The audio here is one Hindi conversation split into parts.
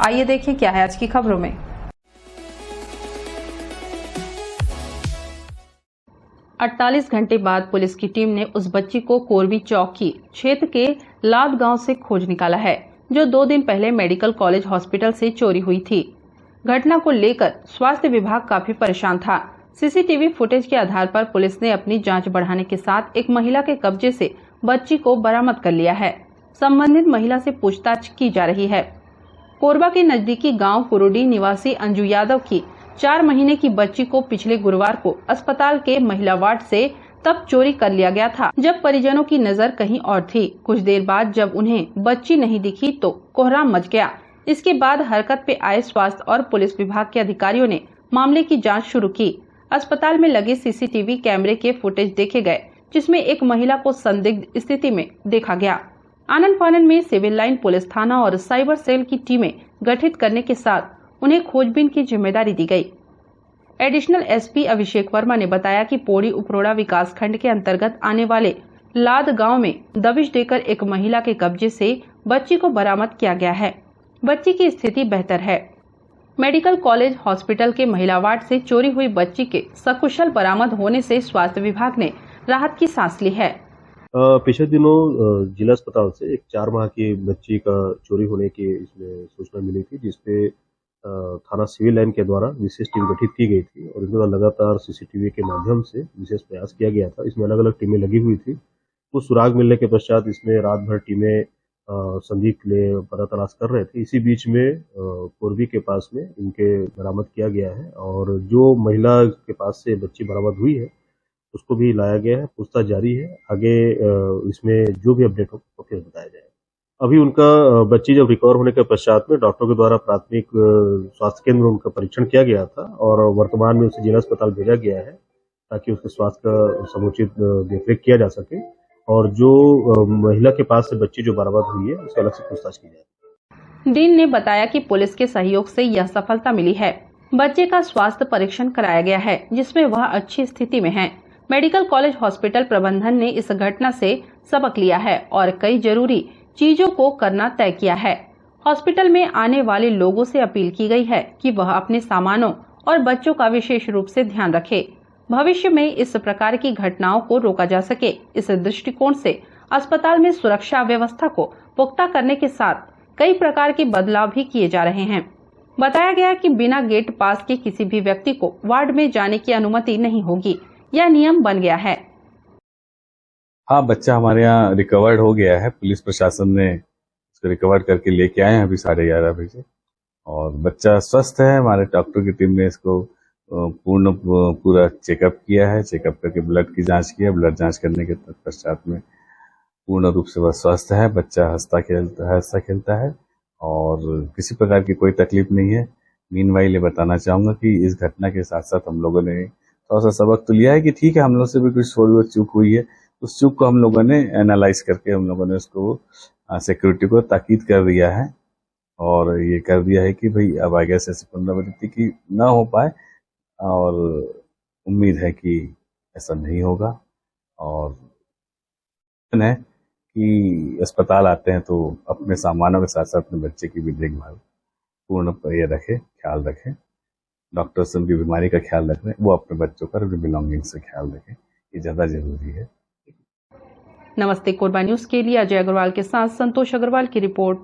आइए देखिए क्या है आज की खबरों में। 48 घंटे बाद पुलिस की टीम ने उस बच्ची को कोरबी चौकी क्षेत्र के लाद गांव से खोज निकाला है, जो 2 दिन पहले मेडिकल कॉलेज हॉस्पिटल से चोरी हुई थी। घटना को लेकर स्वास्थ्य विभाग काफी परेशान था। सीसीटीवी फुटेज के आधार पर पुलिस ने अपनी जांच बढ़ाने के साथ एक महिला के कब्जे से बच्ची को बरामद कर लिया है। संबंधित महिला से पूछताछ की जा रही है। कोरबा के नजदीकी गांव कुरुडी निवासी अंजू यादव की 4 महीने की बच्ची को पिछले गुरुवार को अस्पताल के महिला वार्ड से तब चोरी कर लिया गया था, जब परिजनों की नजर कहीं और थी। कुछ देर बाद जब उन्हें बच्ची नहीं दिखी तो कोहराम मच गया। इसके बाद हरकत पे आए स्वास्थ्य और पुलिस विभाग के अधिकारियों ने मामले की जांच शुरू की। अस्पताल में लगे सीसीटीवी कैमरे के फुटेज देखे गए, जिसमें एक महिला को संदिग्ध स्थिति में देखा गया। आनन फानन में सिविल लाइन पुलिस थाना और साइबर सेल की टीमें गठित करने के साथ उन्हें खोजबीन की जिम्मेदारी दी गई। एडिशनल एसपी अभिषेक वर्मा ने बताया कि पौड़ी उपरोड़ा विकास खंड के अंतर्गत आने वाले लाद गांव में दबिश देकर एक महिला के कब्जे से बच्ची को बरामद किया गया है। बच्ची की स्थिति बेहतर है। मेडिकल कॉलेज हॉस्पिटल के महिला वार्ड से चोरी हुई बच्ची के सकुशल बरामद होने से स्वास्थ्य विभाग ने राहत की सांस ली है। पिछले दिनों जिला अस्पताल से एक 4 माह की बच्ची का चोरी होने की इसमें सूचना मिली थी, जिसपे थाना सिविल लाइन के द्वारा विशेष टीम गठित की गई थी और इनके द्वारा लगातार सीसीटीवी के माध्यम से विशेष प्रयास किया गया था। इसमें अलग अलग टीमें लगी हुई थी। कुछ सुराग मिलने के पश्चात इसमें रात भर टीमें संदिग्ध के लिए पता तलाश कर रहे थे। इसी बीच में कोरबी के पास में इनके बरामद किया गया है और जो महिला के पास से बच्ची बरामद हुई है उसको भी लाया गया है। पूछताछ जारी है। आगे इसमें जो भी अपडेट हो तो फिर बताया जाएगा। अभी उनका बच्ची जब रिकवर होने के पश्चात में डॉक्टर के द्वारा प्राथमिक स्वास्थ्य केंद्र में उनका परीक्षण किया गया था और वर्तमान में उसे जिला अस्पताल भेजा गया है ताकि उसके स्वास्थ्य का समुचित देखरेख किया जा सके और जो महिला के पास से बच्ची जो बरामद हुई है उससे अलग से पूछताछ की जाए। डीन ने बताया कि पुलिस के सहयोग से यह सफलता मिली है। बच्चे का स्वास्थ्य परीक्षण कराया गया है, जिसमें वह अच्छी स्थिति में है। मेडिकल कॉलेज हॉस्पिटल प्रबंधन ने इस घटना से सबक लिया है और कई जरूरी चीजों को करना तय किया है। हॉस्पिटल में आने वाले लोगों से अपील की गई है कि वह अपने सामानों और बच्चों का विशेष रूप से ध्यान रखे। भविष्य में इस प्रकार की घटनाओं को रोका जा सके, इस दृष्टिकोण से अस्पताल में सुरक्षा व्यवस्था को पुख्ता करने के साथ कई प्रकार के बदलाव भी किए जा रहे हैं। बताया गया कि बिना गेट पास के किसी भी व्यक्ति को वार्ड में जाने की अनुमति नहीं होगी। यह नियम बन गया है। हाँ, बच्चा हमारे यहाँ रिकवर्ड हो गया है। पुलिस प्रशासन ने इसको रिकवर्ड करके लेके आए हैं अभी 11:30 बजे और बच्चा स्वस्थ है। हमारे डॉक्टर की टीम ने इसको पूरा चेकअप किया है। चेकअप करके ब्लड की जांच की है। ब्लड जांच करने के पश्चात में पूर्ण रूप से वह स्वस्थ है। बच्चा हंसता खेलता है और किसी प्रकार की कोई तकलीफ नहीं है। मीनवाइल ये बताना चाहूँगा कि इस घटना के साथ साथ हम लोगों ने थोड़ा सा सबक तो लिया है कि ठीक है, हम लोग से भी कुछ थोड़ी बहुत चूक हुई है। उस चूक को हम लोगों ने एनालाइज करके हम लोगों ने उसको सिक्योरिटी को ताकीद कर दिया है और ये कर दिया है कि भाई अब आगे से ऐसी पुनरावृत्ति की ना हो पाए और उम्मीद है कि ऐसा नहीं होगा। और है कि अस्पताल आते हैं तो अपने सामानों के साथ साथ अपने बच्चे की भी देखभाल पूर्ण ये रखें, ख्याल रखें। डॉक्टर से उनकी बीमारी का ख्याल रख रहे हैं, वो अपने बच्चों का अपने बिलोंगिंग से ख्याल रखें। ये ज़्यादा जरूरी है। नमस्ते कोरबा न्यूज के लिए अजय अग्रवाल के साथ संतोष अग्रवाल की रिपोर्ट।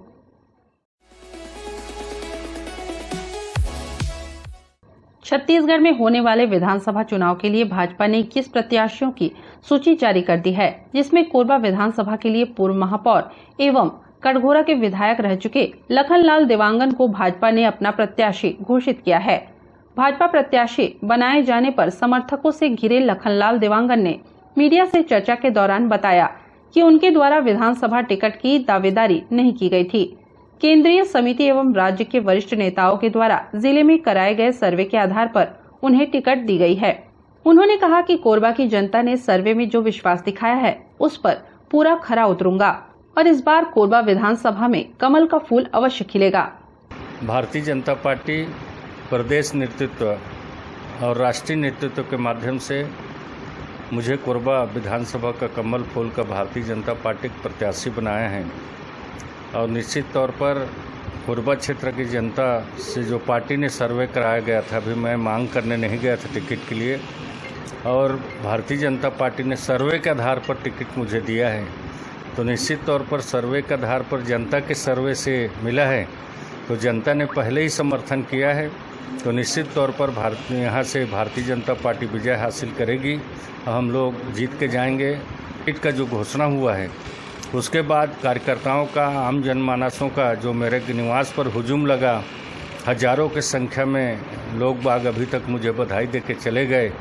छत्तीसगढ़ में होने वाले विधानसभा चुनाव के लिए भाजपा ने 21 प्रत्याशियों की सूची जारी कर दी है, जिसमें कोरबा विधानसभा के लिए पूर्व महापौर एवं कटघोरा के विधायक रह चुके लखनलाल देवांगन को भाजपा ने अपना प्रत्याशी घोषित किया है। भाजपा प्रत्याशी बनाए जाने पर समर्थकों से घिरे लखनलाल देवांगन ने मीडिया से चर्चा के दौरान बताया कि उनके द्वारा विधानसभा टिकट की दावेदारी नहीं की गई थी। केंद्रीय समिति एवं राज्य के वरिष्ठ नेताओं के द्वारा जिले में कराए गए सर्वे के आधार पर उन्हें टिकट दी गई है। उन्होंने कहा कि कोरबा की जनता ने सर्वे में जो विश्वास दिखाया है उस पर पूरा खरा उतरूंगा और इस बार कोरबा विधानसभा में कमल का फूल अवश्य खिलेगा। भारतीय जनता पार्टी प्रदेश नेतृत्व और राष्ट्रीय नेतृत्व के माध्यम से मुझे कोरबा विधानसभा का कमल फूल का भारतीय जनता पार्टी के प्रत्याशी बनाए हैं और निश्चित तौर पर कोरबा क्षेत्र की जनता से जो पार्टी ने सर्वे कराया गया था, अभी मैं मांग करने नहीं गया था टिकट के लिए, और भारतीय जनता पार्टी ने सर्वे के आधार पर टिकट मुझे दिया है। तो निश्चित तौर पर सर्वे के आधार पर जनता के सर्वे से मिला है, तो जनता ने पहले ही समर्थन किया है। तो निश्चित तौर पर यहाँ से भारतीय जनता पार्टी विजय हासिल करेगी और हम लोग जीत के जाएंगे। टिकट का जो घोषणा हुआ है उसके बाद कार्यकर्ताओं का, आम जनमानसों का जो मेरे निवास पर हुजूम लगा, हजारों की संख्या में लोग बाग अभी तक मुझे बधाई देके चले गए।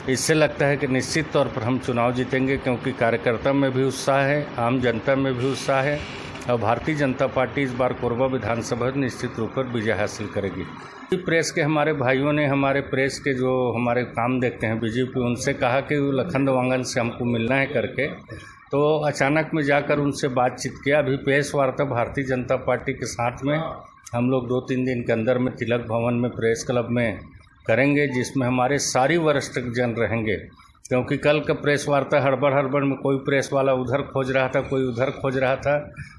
इससे लगता है कि निश्चित तौर पर हम चुनाव जीतेंगे, क्योंकि कार्यकर्ता में भी उत्साह है, आम जनता में भी उत्साह है और भारतीय जनता पार्टी इस बार कोरबा विधानसभा निश्चित रूप पर विजय हासिल करेगी। प्रेस के हमारे भाइयों ने, हमारे प्रेस के जो हमारे काम देखते हैं बीजेपी, उनसे कहा कि लखन वांगन से हमको मिलना है करके, तो अचानक में जाकर उनसे बातचीत किया। अभी प्रेस वार्ता भारतीय जनता पार्टी के साथ में हम लोग 2-3 दिन के अंदर में तिलक भवन में प्रेस क्लब में करेंगे, जिसमें हमारे सारी वरिष्ठ जन रहेंगे। क्योंकि कल का प्रेस वार्ता हड़बड़ में कोई प्रेस वाला उधर खोज रहा था, कोई उधर खोज रहा था,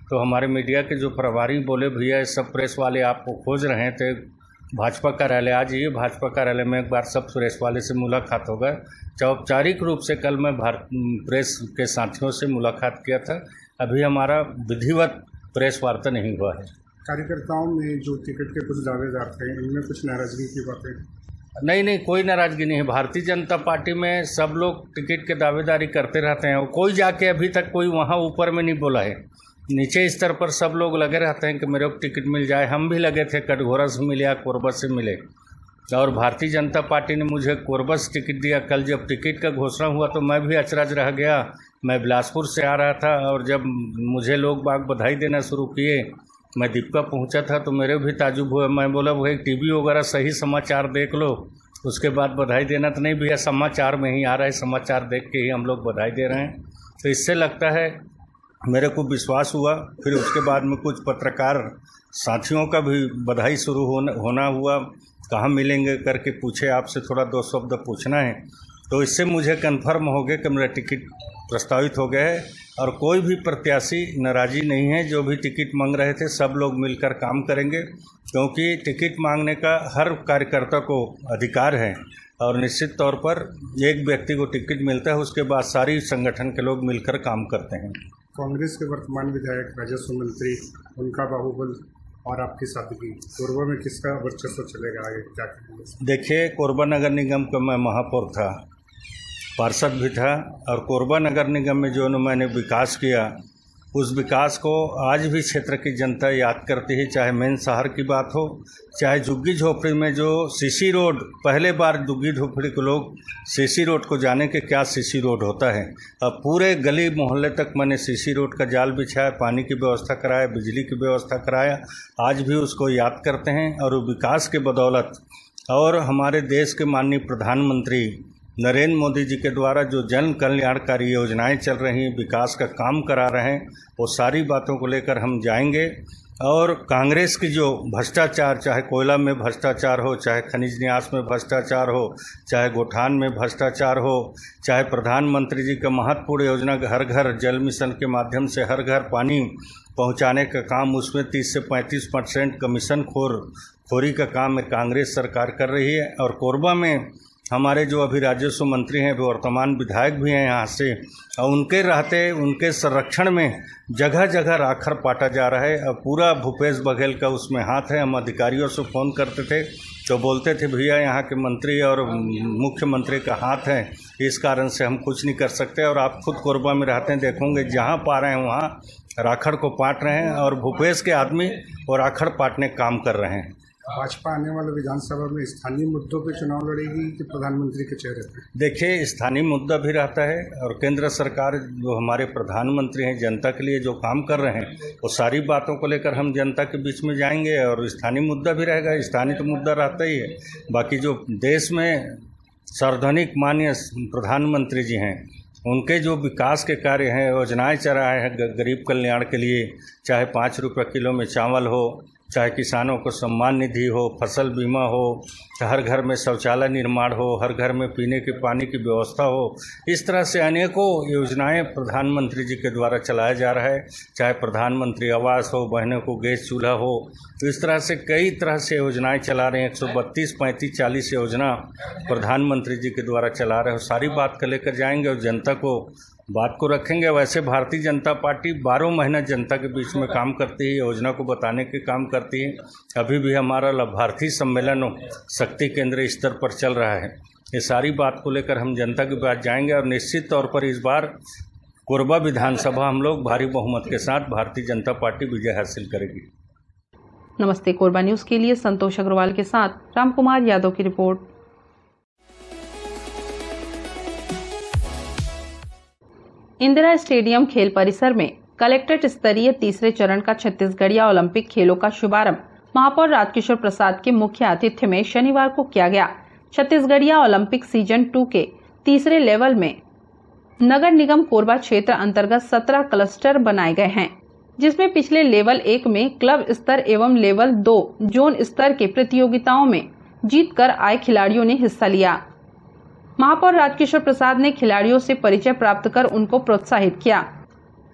तो हमारे मीडिया के जो प्रभारी बोले, भैया सब प्रेस वाले आपको खोज रहे हैं, तो भाजपा कार्यालय आ जाइए। भाजपा कार्यालय में एक बार सब प्रेस वाले से मुलाकात होगा। औपचारिक रूप से कल मैं प्रेस के साथियों से मुलाकात किया था। अभी हमारा विधिवत प्रेस वार्ता नहीं हुआ है। कार्यकर्ताओं में जो टिकट के कुछ दावेदार थे, इनमें कुछ नाराजगी की बातें? नहीं, कोई नाराजगी नहीं है। भारतीय जनता पार्टी में सब लोग टिकट के दावेदारी करते रहते हैं और कोई जाके अभी तक कोई वहाँ ऊपर में नहीं बोला है। नीचे स्तर पर सब लोग लगे रहते हैं कि मेरे को टिकट मिल जाए। हम भी लगे थे, कटघोरा से मिले या कोरबा से मिले, और भारतीय जनता पार्टी ने मुझे कोरबा से टिकट दिया। कल जब टिकट का घोषणा हुआ तो मैं भी अचरज रह गया। मैं बिलासपुर से आ रहा था और जब मुझे लोग बाग बधाई देना शुरू किए, मैं दीपका पहुंचा था तो मेरे भी ताजुब हुआ। मैं बोला भाई टीवी वगैरह सही समाचार देख लो, उसके बाद बधाई देना। तो नहीं भैया, समाचार में ही आ रहा है, समाचार देख के ही हम लोग बधाई दे रहे हैं। तो इससे लगता है मेरे को विश्वास हुआ। फिर उसके बाद में कुछ पत्रकार साथियों का भी बधाई शुरू होना हुआ, कहाँ मिलेंगे करके पूछे, आपसे थोड़ा 2 शब्द पूछना है। तो इससे मुझे कन्फर्म हो गया कि मेरा टिकट प्रस्तावित हो गया है और कोई भी प्रत्याशी नाराज़ी नहीं है। जो भी टिकट मांग रहे थे सब लोग मिलकर काम करेंगे, क्योंकि टिकट मांगने का हर कार्यकर्ता को अधिकार है और निश्चित तौर पर एक व्यक्ति को टिकट मिलता है, उसके बाद सारी संगठन के लोग मिलकर काम करते हैं। कांग्रेस के वर्तमान विधायक, राजस्व मंत्री, उनका बाहुबल और आपकी सादगी, कोरबा में किसका वर्चस्व चलेगा आगे, क्या करेंगे? देखिए, कोरबा नगर निगम का मैं महापौर था, पार्षद भी था, और कोरबा नगर निगम में जो मैंने विकास किया, उस विकास को आज भी क्षेत्र की जनता याद करती है। चाहे मेन शहर की बात हो, चाहे झुग्गी झोपड़ी में जो सीसी रोड, पहले बार झुग्गी झोपड़ी के लोग सीसी रोड को जाने के क्या सीसी रोड होता है। अब पूरे गली मोहल्ले तक मैंने सीसी रोड का जाल बिछाया, पानी की व्यवस्था कराया, बिजली की व्यवस्था कराया। आज भी उसको याद करते हैं और विकास के बदौलत, और हमारे देश के माननीय प्रधानमंत्री नरेंद्र मोदी जी के द्वारा जो जन कल्याणकारी योजनाएं चल रही हैं, विकास का काम करा रहे हैं, वो सारी बातों को लेकर हम जाएंगे। और कांग्रेस की जो भ्रष्टाचार, चाहे कोयला में भ्रष्टाचार हो, चाहे खनिज न्यास में भ्रष्टाचार हो, चाहे गोठान में भ्रष्टाचार हो, चाहे प्रधानमंत्री जी का महत्वपूर्ण योजना हर घर जल मिशन के माध्यम से हर घर पानी पहुंचाने का काम, उसमें 30 से 35% कमीशन खोरी का काम कांग्रेस सरकार कर रही है। और कोरबा में हमारे जो अभी राजस्व मंत्री हैं, वो वर्तमान विधायक भी हैं यहाँ से, और उनके रहते, उनके संरक्षण में जगह जगह राखर पाटा जा रहा है। अब पूरा भूपेश बघेल का उसमें हाथ है। हम अधिकारियों से फ़ोन करते थे तो बोलते थे भैया यहाँ के मंत्री और मुख्यमंत्री का हाथ है, इस कारण से हम कुछ नहीं कर सकते। और आप खुद कोरबा में रहते हैं, देखोगे जहाँ पा रहे हैं वहाँ राखड़ को पाट रहे हैं, और भूपेश के आदमी वो राखड़ पाटने काम कर रहे हैं। भाजपा आने वाले विधानसभा में स्थानीय मुद्दों पे चुनाव लड़ेगी कि प्रधानमंत्री के चेहरे पे? देखिए, स्थानीय मुद्दा भी रहता है, और केंद्र सरकार जो हमारे प्रधानमंत्री हैं, जनता के लिए जो काम कर रहे हैं, वो सारी बातों को लेकर हम जनता के बीच में जाएंगे, और स्थानीय मुद्दा भी रहेगा। स्थानीय तो मुद्दा रहता ही है, बाकी जो देश में सर्वधनिक माननीय प्रधानमंत्री जी हैं, उनके जो विकास के कार्य हैं, योजनाएं चला है गरीब कल्याण के लिए, चाहे 5 रुपये किलो में चावल हो, चाहे किसानों को सम्मान निधि हो, फसल बीमा हो, हर घर में शौचालय निर्माण हो, हर घर में पीने के पानी की व्यवस्था हो। इस तरह से अनेकों योजनाएं प्रधानमंत्री जी के द्वारा चलाया जा रहा है। चाहे प्रधानमंत्री आवास हो, बहनों को गैस चूल्हा हो, तो इस तरह से कई तरह से योजनाएं चला रहे हैं। 132, 35, 40 योजना प्रधानमंत्री जी के द्वारा चला रहे हो। सारी बात को लेकर जाएंगे और जनता को बात को रखेंगे। वैसे भारतीय जनता पार्टी 12 महीना जनता के बीच में काम करती है, योजना को बताने के काम करती है। अभी भी हमारा लाभार्थी सम्मेलन शक्ति केंद्र स्तर पर चल रहा है। ये सारी बात को लेकर हम जनता के पास जाएंगे और निश्चित तौर पर इस बार कोरबा विधानसभा हम लोग भारी बहुमत के साथ भारतीय जनता पार्टी विजय हासिल करेगी। नमस्ते कोरबा न्यूज के लिए संतोष अग्रवाल के साथ रामकुमार यादव की रिपोर्ट। इंदिरा स्टेडियम खेल परिसर में कलेक्ट्रेट स्तरीय तीसरे चरण का छत्तीसगढ़िया ओलंपिक खेलों का शुभारंभ महापौर राजकिशोर प्रसाद के मुख्य आतिथ्य में शनिवार को किया गया। छत्तीसगढ़िया ओलंपिक सीजन 2 के तीसरे लेवल में नगर निगम कोरबा क्षेत्र अंतर्गत 17 क्लस्टर बनाए गए हैं, जिसमें पिछले लेवल 1 में क्लब स्तर एवं लेवल 2 जोन स्तर के प्रतियोगिताओं में जीतकर आए खिलाड़ियों ने हिस्सा लिया। महापौर राजकिशोर प्रसाद ने खिलाड़ियों से परिचय प्राप्त कर उनको प्रोत्साहित किया।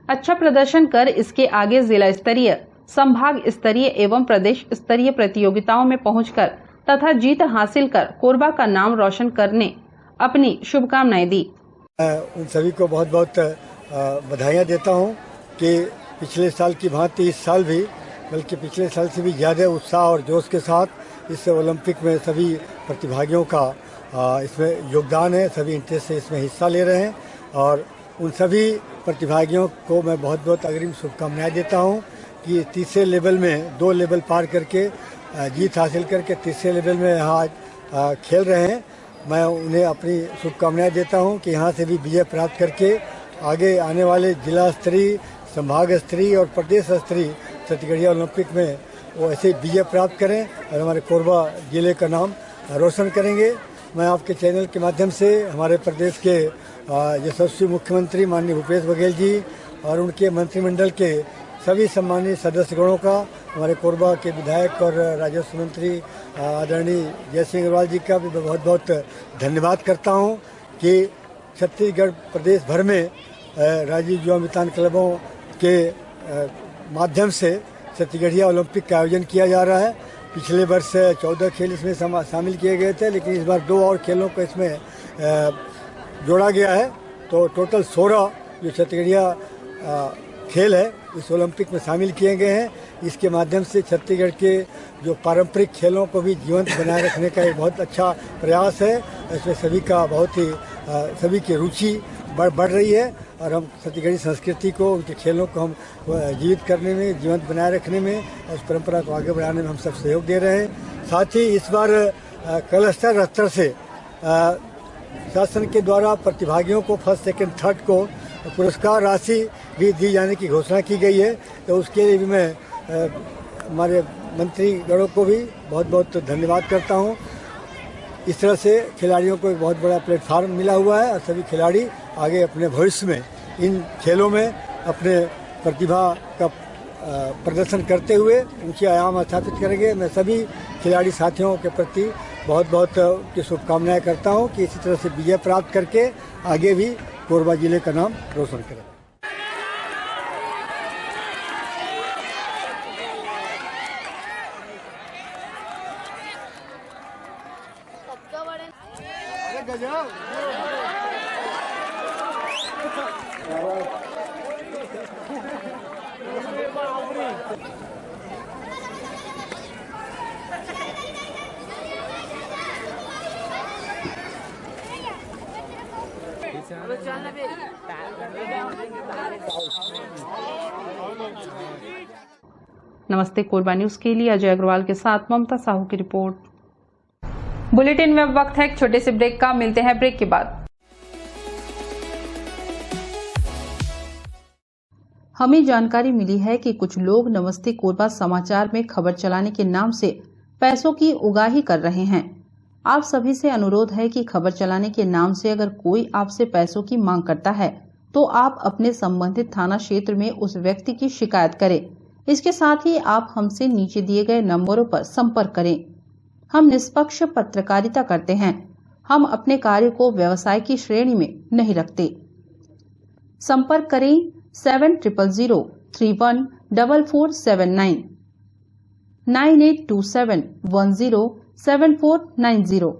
अच्छा प्रदर्शन कर इसके आगे जिला स्तरीय, संभाग स्तरीय एवं प्रदेश स्तरीय प्रतियोगिताओं में पहुंचकर तथा जीत हासिल कर कोरबा का नाम रोशन करने अपनी शुभकामनाएं दी। उन सभी को बहुत बहुत बधाइयाँ देता हूं कि पिछले साल की भांति इस साल भी, बल्कि पिछले साल से भी ज़्यादा उत्साह और जोश के साथ इस ओलंपिक में सभी प्रतिभागियों का इसमें योगदान है। सभी इंटरेस्ट से इसमें हिस्सा ले रहे हैं और उन सभी प्रतिभागियों को मैं बहुत बहुत अग्रिम शुभकामनाएं देता हूं कि तीसरे लेवल में 2 लेवल पार करके जीत हासिल करके तीसरे लेवल में यहाँ खेल रहे हैं। मैं उन्हें अपनी शुभकामनाएं देता हूं कि यहाँ से भी विजय प्राप्त करके आगे आने वाले जिला स्तरीय, संभाग स्तरीय और प्रदेश स्तरीय छत्तीसगढ़िया ओलंपिक में वो ऐसे विजय प्राप्त करें और हमारे कोरबा जिले का नाम रोशन करेंगे। मैं आपके चैनल के माध्यम से हमारे प्रदेश के यशस्वी मुख्यमंत्री माननीय भूपेश बघेल जी और उनके मंत्रिमंडल के सभी सम्मानित सदस्यगणों का, हमारे कोरबा के विधायक और राजस्व मंत्री आदरणीय जय सिंह अग्रवाल जी का भी बहुत बहुत धन्यवाद करता हूं कि छत्तीसगढ़ प्रदेश भर में राजीव युवा मितान क्लबों के माध्यम से छत्तीसगढ़िया ओलंपिक का आयोजन किया जा रहा है। पिछले वर्ष 14 खेल इसमें शामिल किए गए थे, लेकिन इस बार 2 और खेलों को इसमें जोड़ा गया है। तो टोटल 16 जो छत्तीसगढ़िया खेल है इस ओलंपिक में शामिल किए गए हैं। इसके माध्यम से छत्तीसगढ़ के जो पारंपरिक खेलों को भी जीवंत बनाए रखने का एक बहुत अच्छा प्रयास है। इसमें सभी का बहुत ही सभी की रुचि बढ़ रही है और हम छत्तीसगढ़ी संस्कृति को, उनके खेलों को हम जीवित करने में, जीवंत बनाए रखने में, उस परंपरा को आगे बढ़ाने में हम सब सहयोग दे रहे हैं। साथ ही इस बार क्लस्टर स्तर से शासन के द्वारा प्रतिभागियों को फर्स्ट, सेकंड, थर्ड को पुरस्कार राशि भी दी जाने की घोषणा की गई है। तो उसके लिए भी मैं हमारे मंत्रीगणों को भी बहुत बहुत धन्यवाद करता हूँ। इस तरह से खिलाड़ियों को एक बहुत बड़ा प्लेटफार्म मिला हुआ है और सभी खिलाड़ी आगे अपने भविष्य में इन खेलों में अपने प्रतिभा का प्रदर्शन करते हुए ऊंचे आयाम स्थापित करेंगे। मैं सभी खिलाड़ी साथियों के प्रति बहुत बहुत शुभकामनाएं करता हूं कि इसी तरह से विजय प्राप्त करके आगे भी कोरबा जिले का नाम रोशन करें। नमस्ते कोरबा न्यूज के लिए अजय अग्रवाल के साथ ममता साहू की रिपोर्ट। बुलेटिन में वक्त है एक छोटे से ब्रेक का, मिलते हैं ब्रेक के बाद। हमें जानकारी मिली है कि कुछ लोग नमस्ते कोरबा समाचार में खबर चलाने के नाम से पैसों की उगाही कर रहे हैं। आप सभी से अनुरोध है कि खबर चलाने के नाम से अगर कोई आपसे पैसों की मांग करता है तो आप अपने संबंधित थाना क्षेत्र में उस व्यक्ति की शिकायत करें। इसके साथ ही आप हमसे नीचे दिए गए नंबरों पर संपर्क करें। हम निष्पक्ष पत्रकारिता करते हैं। हम अपने कार्य को व्यवसाय की श्रेणी में नहीं रखते। संपर्क करें 7000314479 9827107490।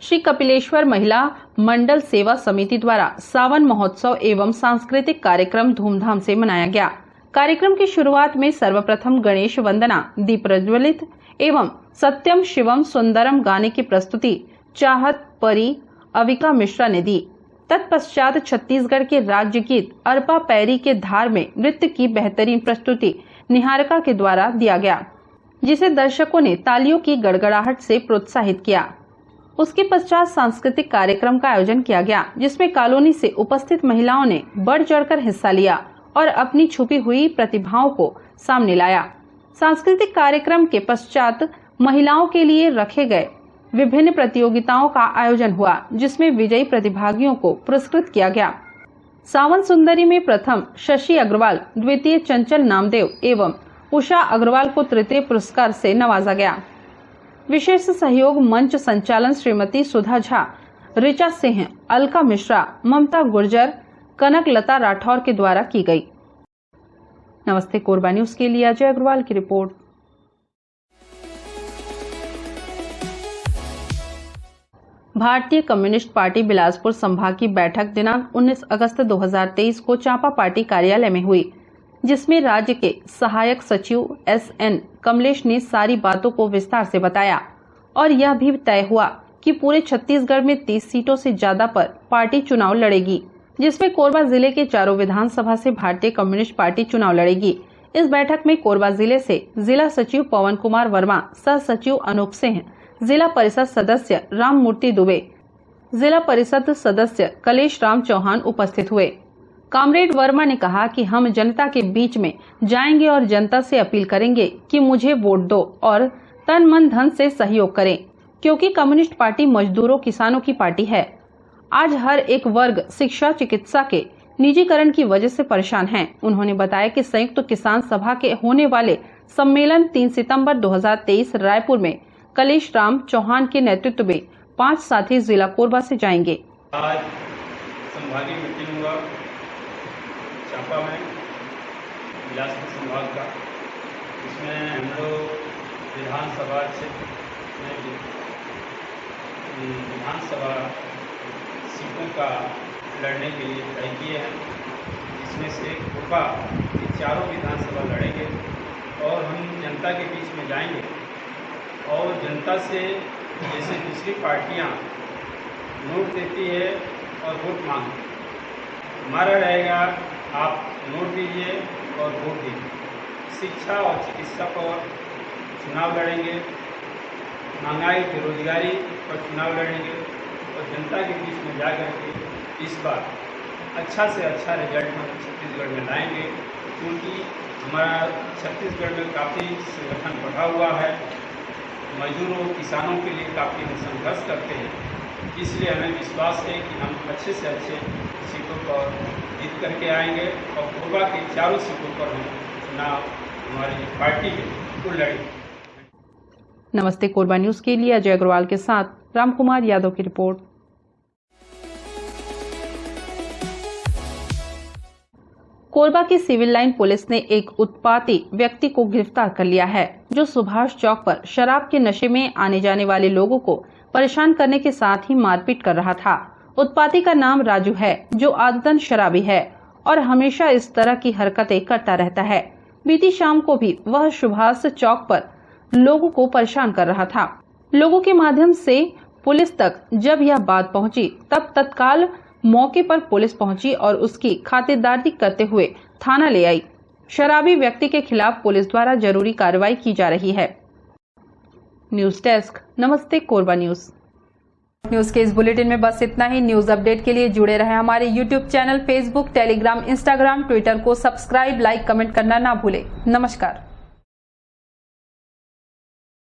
श्री कपिलेश्वर महिला मंडल सेवा समिति द्वारा सावन महोत्सव एवं सांस्कृतिक कार्यक्रम धूमधाम से मनाया गया। कार्यक्रम की शुरुआत में सर्वप्रथम गणेश वंदना, दीप प्रज्वलित एवं सत्यम शिवम सुंदरम गाने की प्रस्तुति चाहत परी अविका मिश्रा ने दी। तत्पश्चात छत्तीसगढ़ के राज्य गीत अरपा पैरी के धार में नृत्य की बेहतरीन प्रस्तुति निहारिका के द्वारा दिया गया, जिसे दर्शकों ने तालियों की गड़गड़ाहट से प्रोत्साहित किया। उसके पश्चात सांस्कृतिक कार्यक्रम का आयोजन किया गया, जिसमें कॉलोनी से उपस्थित महिलाओं ने बढ़ चढ़कर हिस्सा लिया और अपनी छुपी हुई प्रतिभाओं को सामने लाया। सांस्कृतिक कार्यक्रम के पश्चात महिलाओं के लिए रखे गए विभिन्न प्रतियोगिताओं का आयोजन हुआ, जिसमें विजयी प्रतिभागियों को पुरस्कृत किया गया। सावन सुंदरी में प्रथम शशि अग्रवाल, द्वितीय चंचल नामदेव एवं उषा अग्रवाल को तृतीय पुरस्कार से नवाजा गया। विशेष सहयोग मंच संचालन श्रीमती सुधा झा, ऋचा सिंह, अलका मिश्रा, ममता गुर्जर, कनक लता राठौर के द्वारा की गई। नमस्ते कोरबा न्यूज के लिए अजय अग्रवाल की रिपोर्ट। भारतीय कम्युनिस्ट पार्टी बिलासपुर संभाग की बैठक दिनांक 19 अगस्त 2023 को चांपा पार्टी कार्यालय में हुई, जिसमें राज्य के सहायक सचिव SN कमलेश ने सारी बातों को विस्तार से बताया और यह भी तय हुआ कि पूरे छत्तीसगढ़ में 30 सीटों से ज्यादा पर पार्टी चुनाव लड़ेगी, जिसमें कोरबा जिले के चारों विधानसभा से भारतीय कम्युनिस्ट पार्टी चुनाव लड़ेगी। इस बैठक में कोरबा जिले से जिला सचिव पवन कुमार वर्मा, सह सचिव अनूप सिंह, जिला परिषद सदस्य राम मूर्ति दुबे, जिला परिषद सदस्य कलेश राम चौहान उपस्थित हुए। कॉमरेड वर्मा ने कहा कि हम जनता के बीच में जाएंगे और जनता से अपील करेंगे कि मुझे वोट दो और तन मन धन से सहयोग करें, क्योंकि कम्युनिस्ट पार्टी मजदूरों किसानों की पार्टी है। आज हर एक वर्ग शिक्षा चिकित्सा के निजीकरण की वजह से परेशान है। उन्होंने बताया कि संयुक्त किसान सभा के होने वाले सम्मेलन 3 सितंबर 2023 रायपुर में कलेश राम चौहान के नेतृत्व में 5 साथी जिला कोरबा से जाएंगे। आज संभागीय मीटिंग हुआ चांपा में बिलासपुर संभाग का, इसमें हम लोग विधानसभा क्षेत्र में विधानसभा सीटों का लड़ने के लिए तय किए हैं। इसमें से कोरबा की चारों विधानसभा लड़ेंगे और हम जनता के बीच में जाएंगे और जनता से जैसे दूसरी पार्टियां नोट देती है और वोट मांगती, हमारा रहेगा आप नोट दीजिए और वोट दीजिए। शिक्षा और चिकित्सा पर चुनाव लड़ेंगे, महंगाई बेरोजगारी पर चुनाव लड़ेंगे और जनता के बीच में जा करके इस बार अच्छा से अच्छा रिजल्ट हम छत्तीसगढ़ में लाएंगे, क्योंकि हमारा छत्तीसगढ़ में काफ़ी संगठन बढ़ा हुआ है। मजदूरों किसानों के लिए काफ़ी हम संघर्ष करते हैं, इसलिए हमें विश्वास है कि हम अच्छे से अच्छे सीटों पर जीत करके आएंगे और कोरबा की चारों सीटों पर हम चुनाव हमारी पार्टी के को लड़ेंगे। नमस्ते कोरबा न्यूज के लिए अजय अग्रवाल के साथ रामकुमार यादव की रिपोर्ट। कोरबा की सिविल लाइन पुलिस ने एक उत्पाती व्यक्ति को गिरफ्तार कर लिया है, जो सुभाष चौक पर शराब के नशे में आने जाने वाले लोगों को परेशान करने के साथ ही मारपीट कर रहा था। उत्पाती का नाम राजू है, जो आदतन शराबी है और हमेशा इस तरह की हरकतें करता रहता है। बीती शाम को भी वह सुभाष चौक पर लोगों को परेशान कर रहा था। लोगों के माध्यम से पुलिस तक जब यह बात पहुंची, तब तत्काल मौके पर पुलिस पहुंची और उसकी खातिरदारी करते हुए थाना ले आई। शराबी व्यक्ति के खिलाफ पुलिस द्वारा जरूरी कार्रवाई की जा रही है। न्यूज डेस्क, नमस्ते कोरबा न्यूज। न्यूज के इस बुलेटिन में बस इतना ही। न्यूज अपडेट के लिए जुड़े रहे हमारे YouTube channel, Facebook, Telegram, Instagram, Twitter को सब्सक्राइब, लाइक, कमेंट करना ना भूले। नमस्कार।